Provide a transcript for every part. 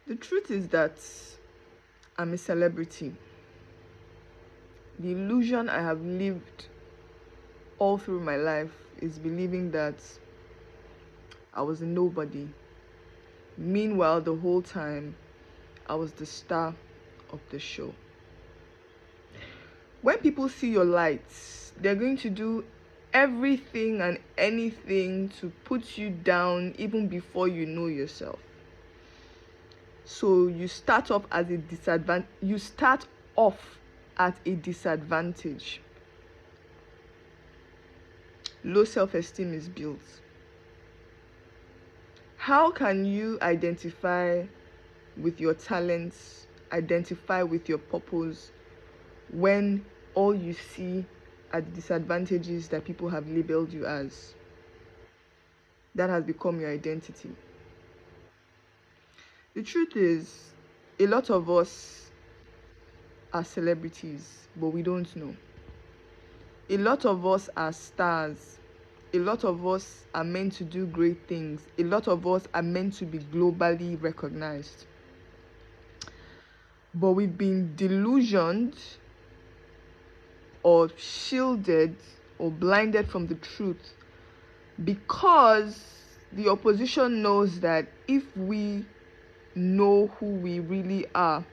The truth is that I'm a celebrity. The illusion I have lived all through my life is believing that I was a nobody. Meanwhile, the whole time, I was the star of the show. When people see your lights, they're going to do everything and anything to put you down even before you know yourself. So you start off at a disadvantage. Low self-esteem is built. How can you identify with your talents, identify with your purpose, when all you see are the disadvantages that people have labeled you as? That has become your identity. The truth is, a lot of us are celebrities, but we don't know. A lot of us are stars. A lot of us are meant to do great things. A lot of us are meant to be globally recognized. But we've been delusioned or shielded or blinded from the truth because the opposition knows that if we know who we really are,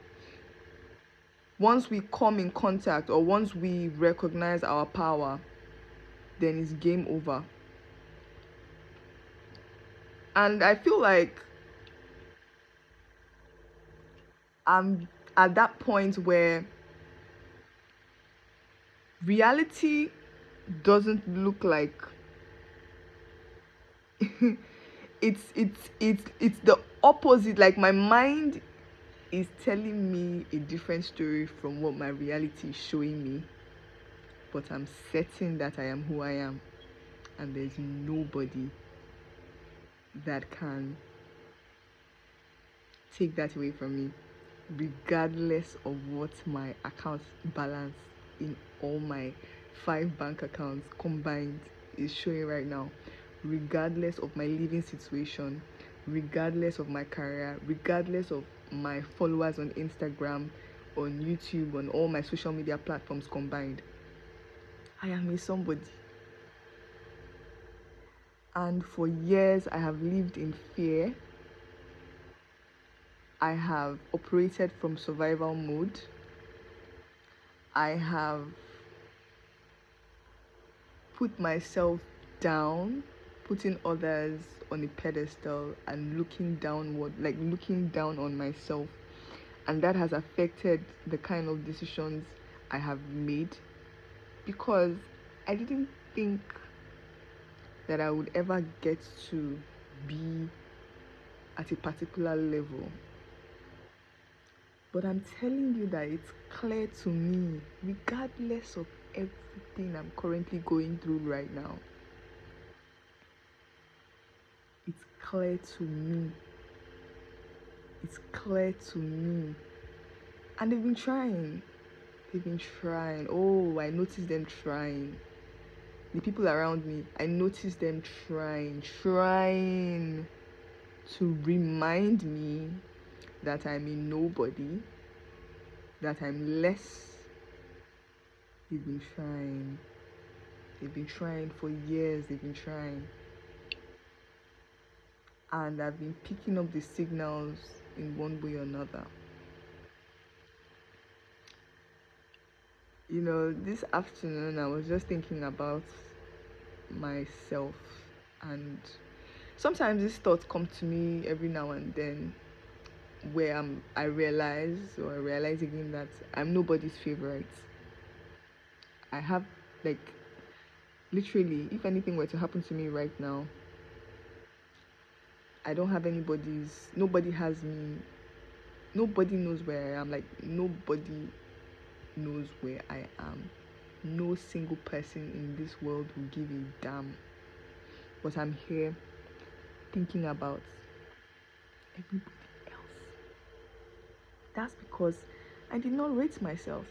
once we come in contact or once we recognize our power, then it's game over. And I feel like I'm at that point where reality doesn't look like it's the opposite. Like, my mind is telling me a different story from what my reality is showing me, but I'm certain that I am who I am, and there's nobody that can take that away from me, regardless of what my account balance in all my 5 bank accounts combined is showing right now, regardless of my living situation, regardless of my career, regardless of my followers on Instagram, on YouTube, on all my social media platforms combined. I am a somebody. And for years, I have lived in fear. I have operated from survival mode. I have put myself down, putting others on a pedestal and looking downward, like looking down on myself. And that has affected the kind of decisions I have made, because I didn't think that I would ever get to be at a particular level. But I'm telling you that it's clear to me, regardless of everything I'm currently going through right now. It's clear to me. It's clear to me. And they've been trying. Oh, I noticed them trying. The people around me, I noticed them trying to remind me that I'm a nobody, that I'm less. They've been trying. They've been trying for years. They've been trying. And I've been picking up the signals in one way or another. You know, this afternoon I was just thinking about myself, and sometimes these thoughts come to me every now and then, where I realize again that I'm nobody's favorite. I have, like, literally, if anything were to happen to me right now, I don't have nobody has me, nobody knows where I am, like, nobody knows where I am. No single person in this world will give a damn. But I'm here thinking about everybody else. That's because I did not rate myself.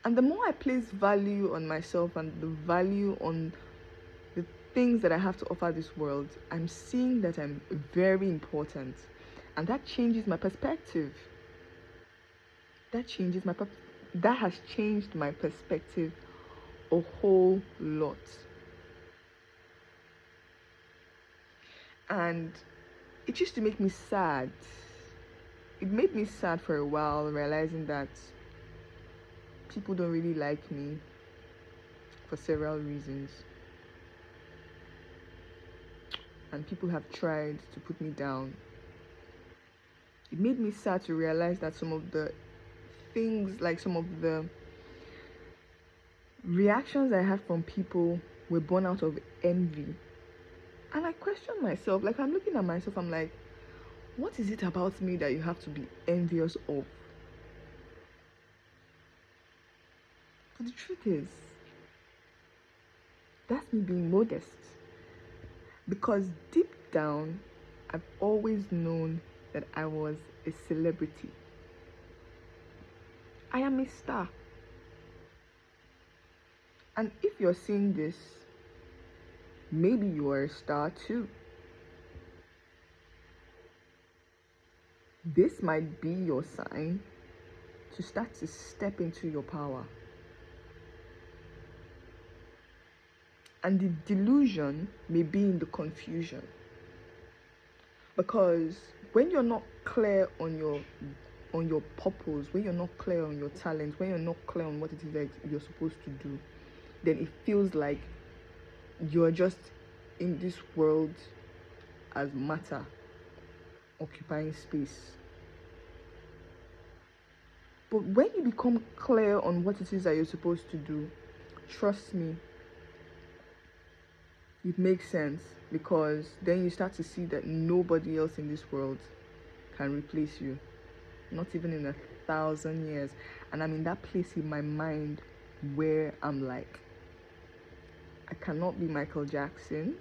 And the more I place value on myself and the value on the things that I have to offer this world, I'm seeing that I'm very important. And that changes my perspective. That has changed my perspective a whole lot. And it used to make me sad. It made me sad for a while, realizing that people don't really like me for several reasons. And people have tried to put me down. It made me sad to realize that some of the things, like some of the reactions I had from people, were born out of envy. And I questioned myself, like I'm looking at myself, I'm like, what is it about me that you have to be envious of? But the truth is, that's me being modest. Because deep down, I've always known that I was a celebrity. I am a star. And if you're seeing this, maybe you are a star too. This might be your sign to start to step into your power. And the delusion may be in the confusion. Because when you're not clear on your purpose, when you're not clear on your talent, when you're not clear on what it is that you're supposed to do, then it feels like you're just in this world as matter, occupying space. But when you become clear on what it is that you're supposed to do, trust me, it makes sense, because then you start to see that nobody else in this world can replace you, not even in 1,000 years. And I'm in that place in my mind where I'm like, I cannot be Michael Jackson,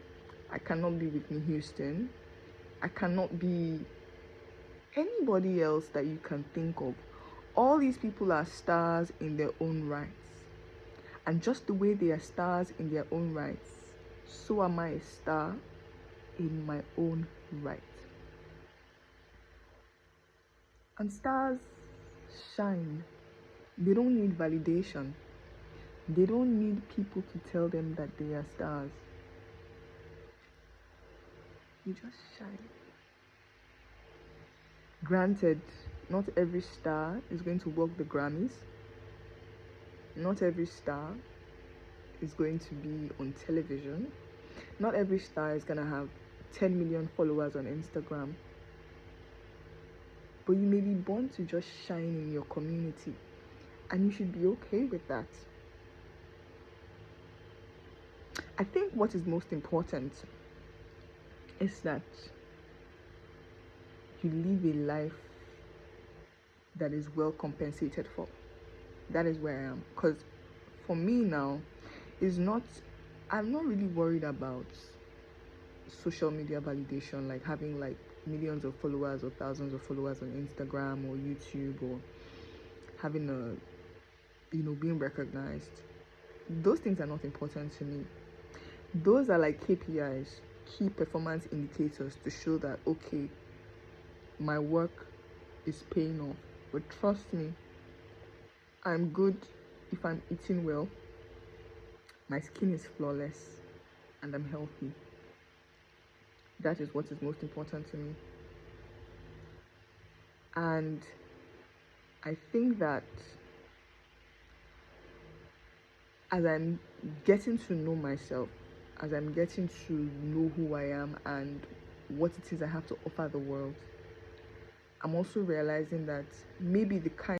I cannot be Whitney Houston, I cannot be anybody else that you can think of. All these people are stars in their own rights. And just the way they are stars in their own rights, so am I a star in my own right. And stars shine. They don't need validation. They don't need people to tell them that they are stars. You just shine. Granted, not every star is going to walk the Grammys. Not every star is going to be on television. Not every star is going to have 10 million followers on Instagram. But you may be born to just shine in your community, and you should be okay with that. I think what is most important is that you live a life that is well compensated for. That is where I am. Because for me now, I'm not really worried about social media validation, like having like millions of followers or thousands of followers on Instagram or YouTube, or having being recognized. Those things are not important to me. Those are like KPIs, key performance indicators, to show that, okay, my work is paying off. But trust me, I'm good if I'm eating well, my skin is flawless, and I'm healthy. That is what is most important to me. And I think that as I'm getting to know myself, as I'm getting to know who I am and what it is I have to offer the world, I'm also realizing that maybe the kind